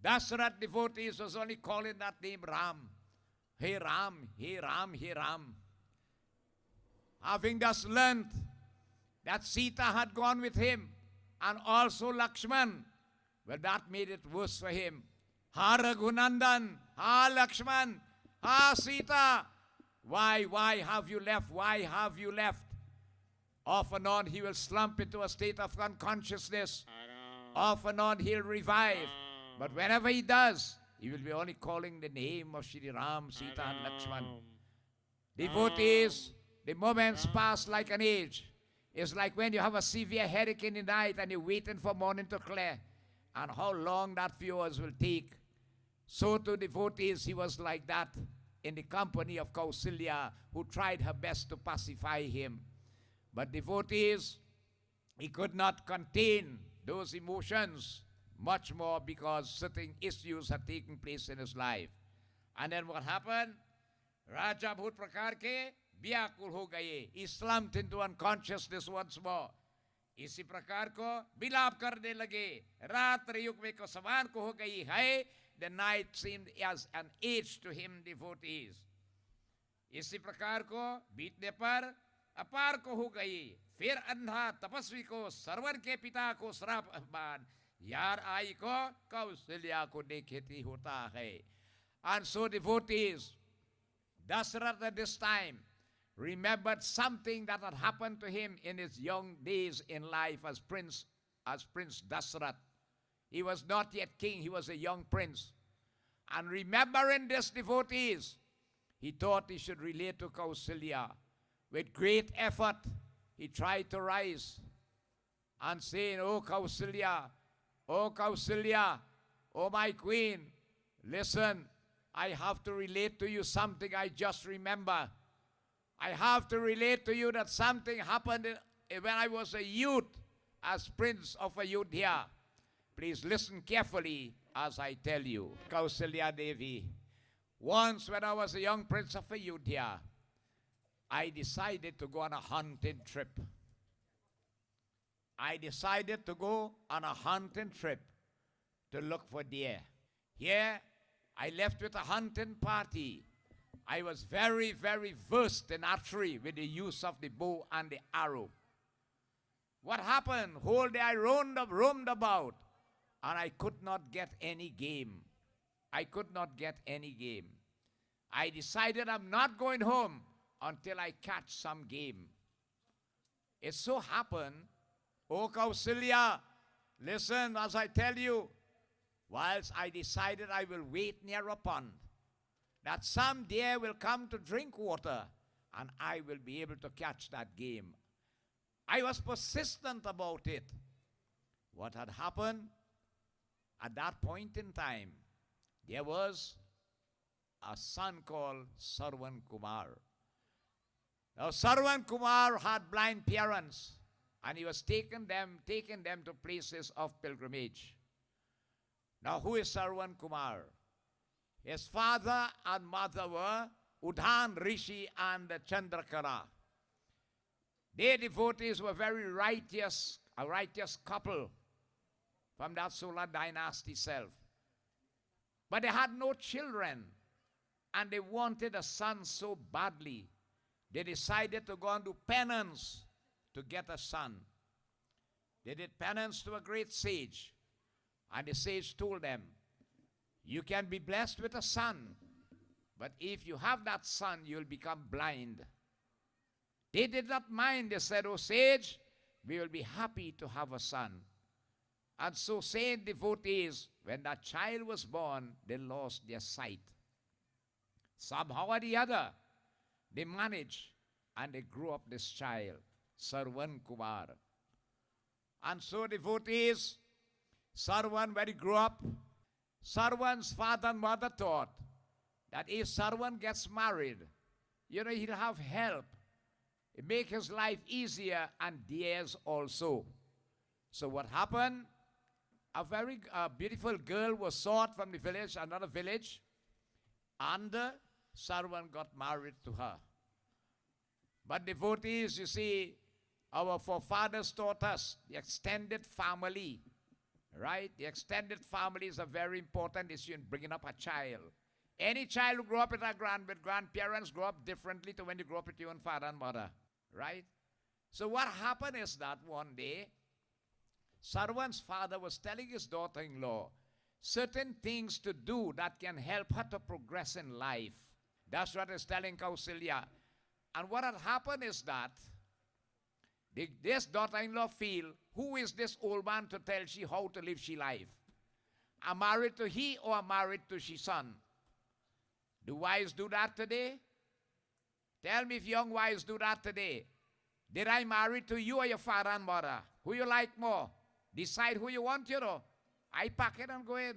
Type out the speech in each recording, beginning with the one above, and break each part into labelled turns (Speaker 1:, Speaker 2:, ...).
Speaker 1: Dasharatha devotees was only calling that name Ram. Hey Ram, hey Ram, hey Ram. Having thus learned that Sita had gone with him and also Lakshman, well, that made it worse for him. Ha Raghunandan, ha Lakshman, ha Sita. Why have you left? Why have you left? Off and on he will slump into a state of unconsciousness. Off and on he'll revive. But whenever he does, he will be only calling the name of Shri Ram, Sita and Lakshman. Devotees, the moments pass like an age. It's like when you have a severe headache in the night and you're waiting for morning to clear. And how long that few hours will take. So to devotees, he was like that in the company of Kausilya, who tried her best to pacify him. But devotees, he could not contain those emotions, much more because certain issues had taken place in his life. And then what happened? Raja Bhut Prakar ke vyakul ho gaye. He slumped into unconsciousness once more. इसी प्रकार को बिलाप करने लगे. रात्रि युग में को समान को हो गई है. The night seemed as an age to him, devotees. इसी प्रकार को बीतने पर अपार को हो गई. फिर अंधा तपस्वी को सरवर के पिता को श्राप अपमान. यार आई को कौशल्या को देखेती होता है. And so devotees, Dasharatha at this time remembered something that had happened to him in his young days in life as Prince Dasharatha. He was not yet king, he was a young prince. And remembering this, devotees, he thought he should relate to Kausilya. With great effort, he tried to rise and saying, "Oh Kausilya, oh Kausilya, oh my queen, listen, I have to relate to you something I just remember. I have to relate to you that something happened when I was a youth as Prince of Ayodhya. Please listen carefully as I tell you." Kausilya Devi, once when I was a young Prince of Ayodhya, I decided to go on a hunting trip. I decided to go on a hunting trip to look for deer. Here, I left with a hunting party. I was very, very versed in archery with the use of the bow and the arrow. What happened? Whole day I roamed about, and I could not get any game. I could not get any game. I decided I'm not going home until I catch some game. It so happened, oh Kausilya, listen as I tell you, whilst I decided I will wait near a pond, that some deer will come to drink water, and I will be able to catch that game. I was persistent about it. What had happened? At that point in time, there was a son called Sarwan Kumar. Now Sarwan Kumar had blind parents, and he was taking them to places of pilgrimage. Now who is Sarwan Kumar? His father and mother were Udhan Rishi and Chandrakara. Their devotees were very righteous, a righteous couple from that Solar dynasty itself. But they had no children, and they wanted a son so badly. They decided to go and do penance to get a son. They did penance to a great sage, and the sage told them, "You can be blessed with a son, but if you have that son, you'll become blind." They did not mind. They said, "Oh sage, we will be happy to have a son." And so saint devotees, when that child was born, they lost their sight. Somehow or the other, they managed, and they grew up this child, Sarwan Kumar. And so devotees, Sarwan, when he grew up, Sarwan's father and mother thought that if Sarwan gets married, he'll have help. It make his life easier and theirs also. So what happened? A very beautiful girl was sought from the village, another village, and Sarwan got married to her. But devotees, you see, our forefathers taught us the extended family Right? The extended family is a very important issue in bringing up a child. Any child who grew up with grandparents grow up differently to when you grow up with your own father and mother. Right? So what happened is that one day, Sarwan's father was telling his daughter-in-law certain things to do that can help her to progress in life. That's what he's telling Kausalya. And what had happened is that this daughter-in-law feel, who is this old man to tell she how to live she life? Am married to he or am married to she son? Do wives do that today? Tell me if young wives do that today. Did I marry to you or your father and mother? Who you like more? Decide who you want, you know. I pack it and go in.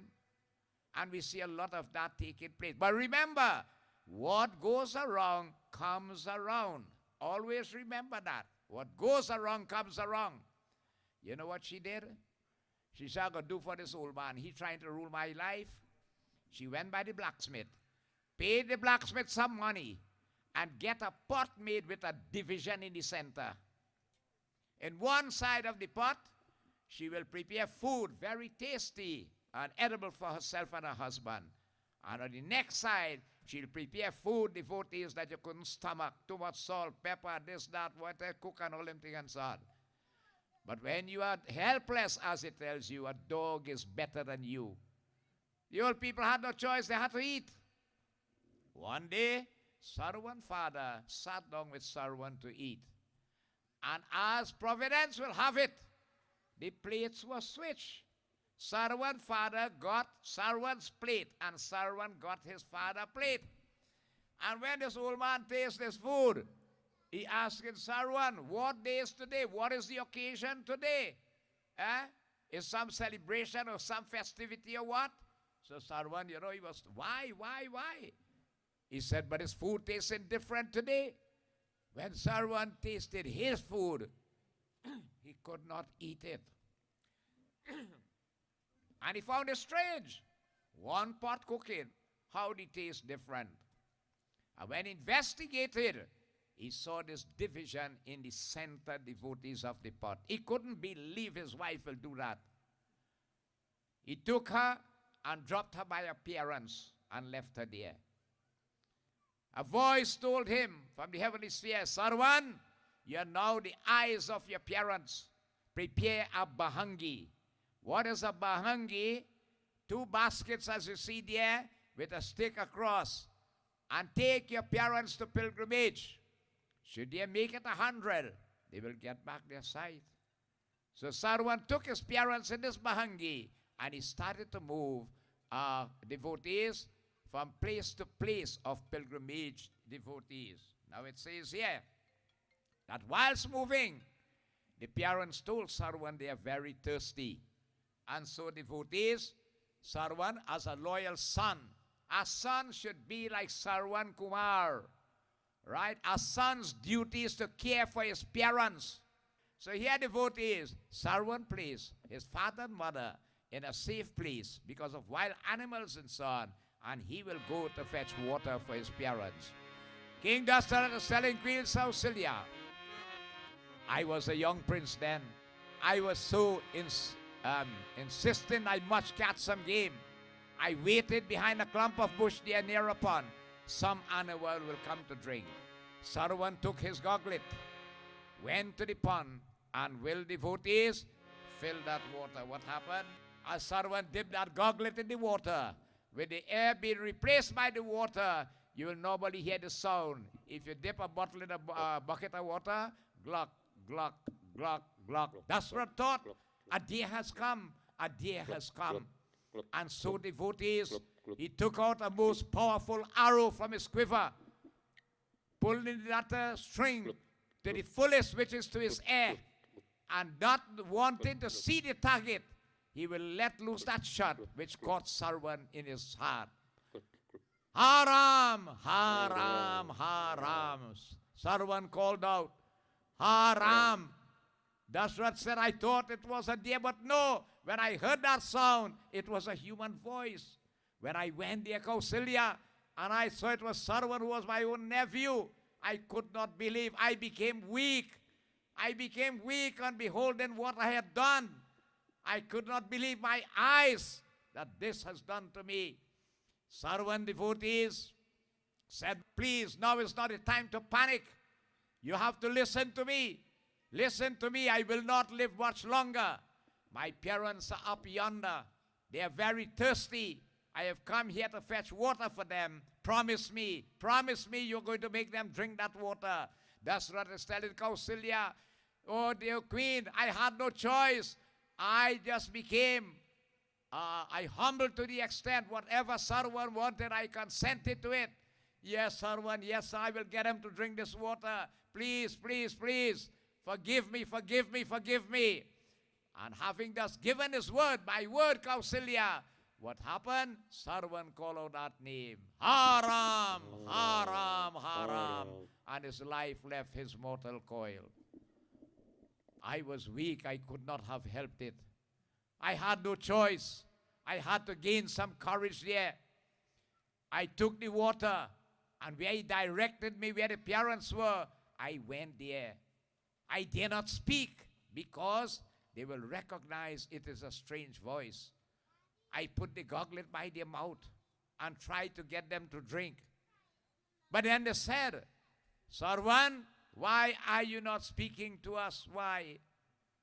Speaker 1: And we see a lot of that taking place. But remember, what goes around comes around. Always remember that. What goes around comes around. You know what she did? She said, I'm going to do for this old man. He trying to rule my life. She went by the blacksmith, paid the blacksmith some money, and get a pot made with a division in the center. In one side of the pot, she will prepare food, very tasty and edible for herself and her husband. And on the next side, she'll prepare food, devotees that you couldn't stomach. Too much salt, pepper, this, that, whatever, cook and all them things and so on. But when you are helpless, as it tells you, a dog is better than you. The old people had no choice, they had to eat. One day, Sarwan father sat down with Sarwan to eat. And as Providence will have it, the plates were switched. Sarwan father got Sarwan's plate, and Sarwan got his father's plate. And when this old man tastes this food, he asked Sarwan, what day is today? What is the occasion today? Is some celebration or some festivity or what? So Sarwan, you know, he was, why? He said, but his food tasted different today. When Sarwan tasted his food, he could not eat it. And he found it strange. One pot cooking, how did it taste different? And when investigated, he saw this division in the center devotees of the pot. He couldn't believe his wife will do that. He took her and dropped her by her parents and left her there. A voice told him from the heavenly sphere, Sarwan, you are now the eyes of your parents. Prepare a bahangi. What is a bahangi? 2 baskets, as you see there, with a stick across. And take your parents to pilgrimage. Should they make it 100, they will get back their sight. So Sarwan took his parents in this bahangi, and he started to move devotees from place to place of pilgrimage devotees. Now it says here that whilst moving, the parents told Sarwan they are very thirsty. And so devotees, Sarwan as a loyal son. A son should be like Sarwan Kumar. Right? A son's duty is to care for his parents. So here devotees, Sarwan placed his father and mother in a safe place because of wild animals and so on. And he will go to fetch water for his parents. King Dasharatha is telling Queen Kausalya, I was a young prince then. I was so insistent I must catch some game. I waited behind a clump of bush there near a pond. Some animal will come to drink. Sarwan took his goblet, went to the pond, and will devotees fill that water. What happened? As Sarwan dipped that goblet in the water, with the air being replaced by the water, you will normally hear the sound. If you dip a bottle in a bucket of water, gluck, gluck, gluck, gluck. That's what thought. A day has come. A day has come. And so devotees, he took out a most powerful arrow from his quiver, pulled in that string to the fullest, which is to his ear, and not wanting to see the target, he will let loose that shot which caught Sarwan in his heart. Haram, haram, haram. Sarwan called out, haram. Dasharatha said, I thought it was a deer, but no. When I heard that sound, it was a human voice. When I went there, Kausalya, and I saw it was Sarwan, who was my own nephew, I could not believe. I became weak. I became weak on beholding what I had done. I could not believe my eyes that this has done to me. Servant devotees said, please, now is not a time to panic. You have to listen to me. Listen to me. I will not live much longer. My parents are up yonder. They are very thirsty. I have come here to fetch water for them. Promise me you're going to make them drink that water. Dasratha is telling Kausalya, oh dear queen, I had no choice. I just became, I humbled to the extent whatever Sarwan wanted, I consented to it. Yes, Sarwan, yes, I will get him to drink this water. Please, please, please, forgive me, forgive me, forgive me. And having thus given his word, my word, Kausalya, what happened? Sarwan called out that name. Haram, haram, haram. And his life left his mortal coil. I was weak. I could not have helped it. I had no choice. I had to gain some courage there. I took the water, and where he directed me, where the parents were, I went there. I dare not speak because they will recognize it is a strange voice. I put the goblet by their mouth and tried to get them to drink. But then they said, Sarwan, why are you not speaking to us? Why?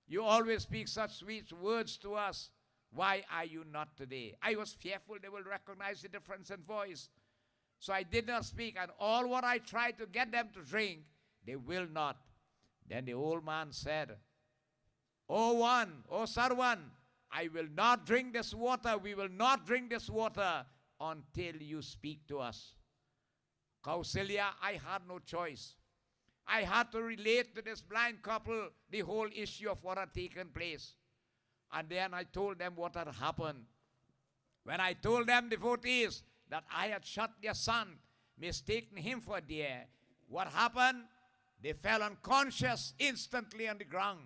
Speaker 1: You always speak such sweet words to us. Why are you not today? I was fearful they will recognize the difference in voice. So I did not speak, and all what I tried to get them to drink, they will not. Then the old man said, O Sarwan, I will not drink this water. We will not drink this water until you speak to us. Kausalya, I had no choice. I had to relate to this blind couple the whole issue of what had taken place. And then I told them what had happened. When I told them, devotees, that I had shot their son, mistaken him for deer, what happened? They fell unconscious instantly on the ground.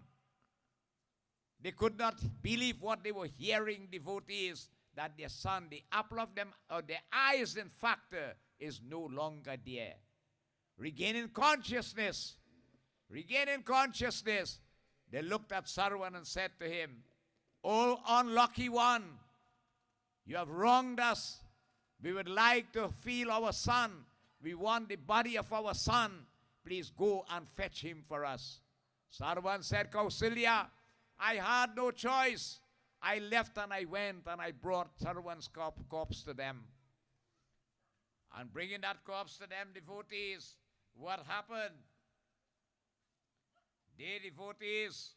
Speaker 1: They could not believe what they were hearing, devotees, that their son, the apple of them, or their eyes, in fact, is no longer there. Regaining consciousness, they looked at Sarwan and said to him, O unlucky one, you have wronged us. We would like to feel our son. We want the body of our son. Please go and fetch him for us. Sarwan said, Kausalya, I had no choice. I left and I went and I brought Sarwan's corpse to them. And bringing that corpse to them, devotees, what happened? They, devotees,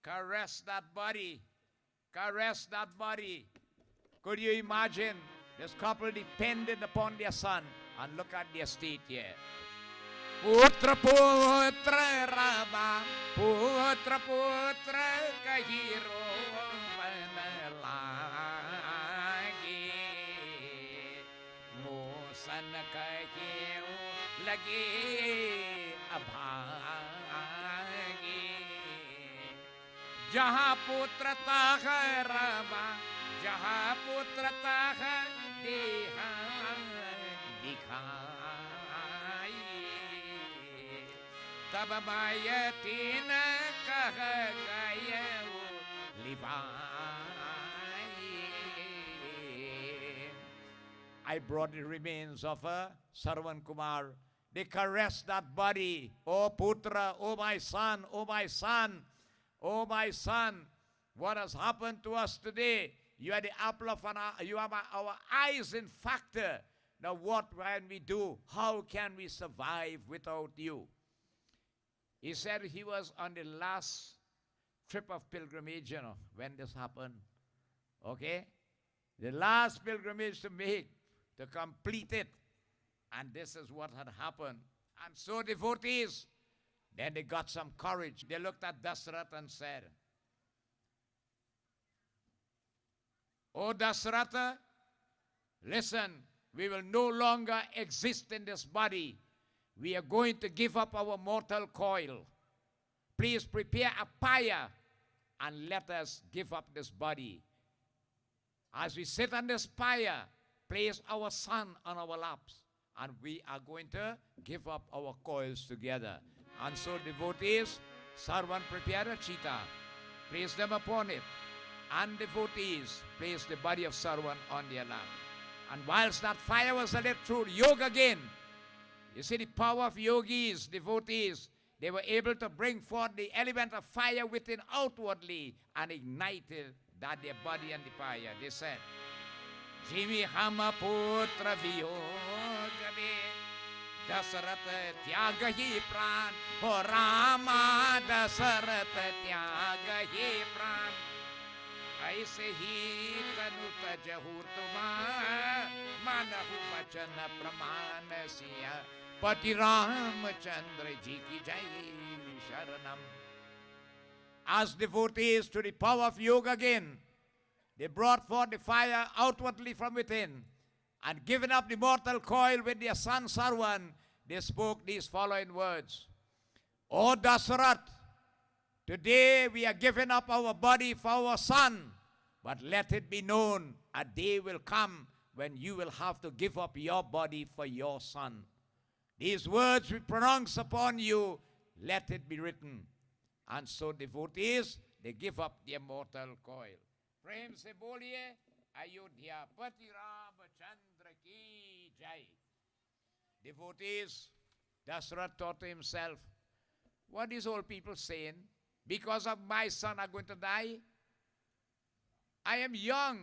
Speaker 1: caressed that body. Caressed that body. Could you imagine? This couple depended upon their son. And look at their state here. Putra putra rama, putra putra kahiro vanalagi, musan kahiyo lagi abhagi. Jaha putra taha rama, jaha putra taha deha dikhai. तब मायतीन कह गए Levi. I brought the remains of Sarwan Kumar. They caressed that body. Oh Putra, oh my son, oh my son, oh my son. What has happened to us today? You are the apple of you are our eyes, in fact. Now what can we do? How can we survive without you? He said he was on the last trip of pilgrimage, when this happened. Okay? The last pilgrimage to make, to complete it. And this is what had happened. And so devotees, then they got some courage. They looked at Dasratha and said, Oh Dasratha, listen, we will no longer exist in this body. We are going to give up our mortal coil. Please prepare a pyre and let us give up this body. As we sit on this pyre, place our son on our laps, and we are going to give up our coils together. And so devotees, Sarwan prepared a cheetah, placed them upon it, and devotees placed the body of Sarwan on their lap. And whilst that fire was lit through yoga again, you see the power of yogis, devotees, they were able to bring forth the element of fire within outwardly and ignited that their body and the fire. They said, Jivi hama putra viyogade, Dasarata tyaga hi pran, ho Rama Dasarata tyaga hi pran. ऐसे ही कनुत जहूर तुम्हार मानहु वचन प्रमाण सिया पति रामचंद्र जी की जय शरणम. As devotees to the power of yoga again, they brought forth the fire outwardly from within, and giving up the mortal coil with their son Sarwan, they spoke these following words: O Dasarath, today we are giving up our body for our son, but let it be known a day will come when you will have to give up your body for your son. These words we pronounce upon you, let it be written. And so devotees, they give up their mortal coil. Prem se boliye, Ayodhya Pati Ramachandra ki jai. Devotees, Dasarath thought to himself, what is old people saying? Because of my son are going to die? I am young.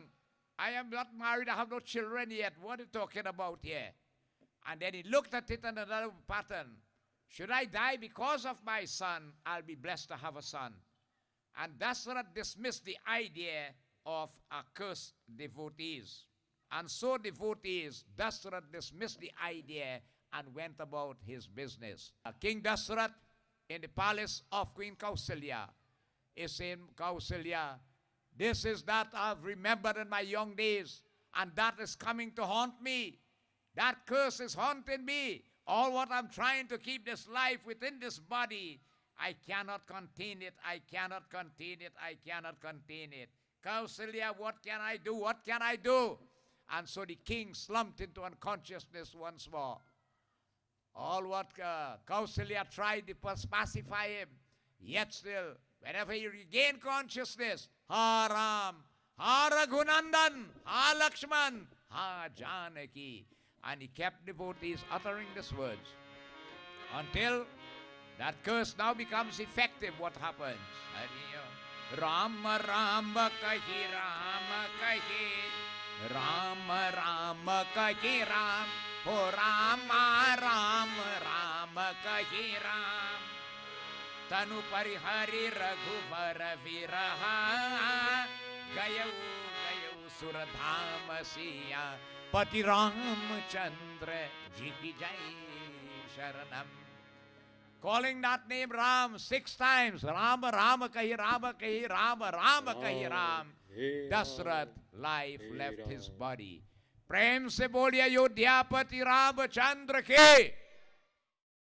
Speaker 1: I am not married. I have no children yet. What are you talking about here? And then he looked at it in another pattern. Should I die because of my son? I'll be blessed to have a son. And Dasarath dismissed the idea of accursed devotees. And so devotees, Dasarath dismissed the idea and went about his business. King Dasarath in the palace of Queen Kausalya is saying, Kausalya, this is that I've remembered in my young days, and that is coming to haunt me. That curse is haunting me. All what I'm trying to keep this life within this body, I cannot contain it, I cannot contain it, I cannot contain it. Kausalya, what can I do? What can I do? And so the king slumped into unconsciousness once more. All what Kausalya tried to pacify him, yet still, whenever he regained consciousness, Ha Ram, Ha Raghunandan, Ha Lakshman, Ha Janaki. And he kept devotees uttering these words until that curse now becomes effective. What happens? Rama Rama kahi Rama kahi, Rama Rama kahi Ram, ho Rama Rama Rama kahi Ram. Tanu parihari Raghuvar viraha, Gayau Gayau Suradhama siya, Pati Ramachandra ji ki jai sharanam. Calling that name Ram 6 times, Rama Rama kahi Rama kahi Rama Rama kahi Ram. Dasarath life left his body. Prem se boliye Ayodhya Pati Ramachandra ke.